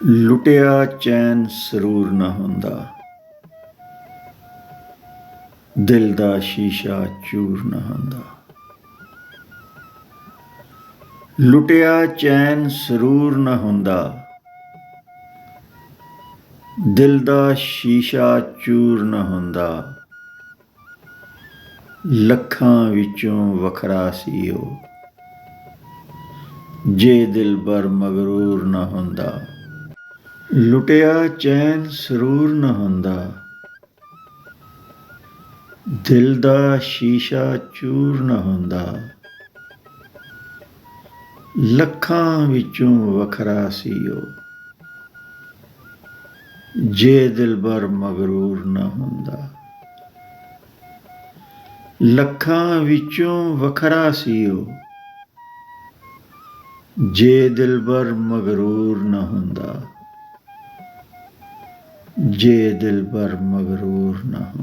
ਲੁੱਟਿਆ ਚੈਨ ਸਰੂਰ ਨਾ ਹੁੰਦਾ, ਦਿਲ ਦਾ ਸ਼ੀਸ਼ਾ ਚੂਰ ਨਾ ਹੁੰਦਾ। ਲੁੱਟਿਆ ਚੈਨ ਸਰੂਰ ਨਾ ਹੁੰਦਾ, ਦਿਲ ਦਾ ਸ਼ੀਸ਼ਾ ਚੂਰ ਨਾ ਹੁੰਦਾ। ਲੱਖਾਂ ਵਿੱਚੋਂ ਵੱਖਰਾ ਸੀ ਉਹ, ਜੇ ਦਿਲਬਰ ਮਗਰੂਰ ਨਾ ਹੁੰਦਾ। ਲੁੱਟਿਆ ਚੈਨ ਸਰੂਰ ਨਾ ਹੁੰਦਾ, ਦਿਲ ਦਾ ਸ਼ੀਸ਼ਾ ਚੂਰ ਨਾ ਹੁੰਦਾ। ਲੱਖਾਂ ਵਿੱਚੋਂ ਵੱਖਰਾ ਸੀ ਉਹ, ਜੇ ਦਿਲਬਰ ਮਗਰੂਰ ਨਾ ਹੁੰਦਾ। ਲੱਖਾਂ ਵਿੱਚੋਂ ਵੱਖਰਾ ਸੀ ਉਹ, ਜੇ ਦਿਲਬਰ ਮਗਰੂਰ ਨਾ ਹੁੰਦਾ। ਜੇ ਦਿਲਬਰ ਮਗਰੂਰ ਨਾ ਹੁੰਦਾ।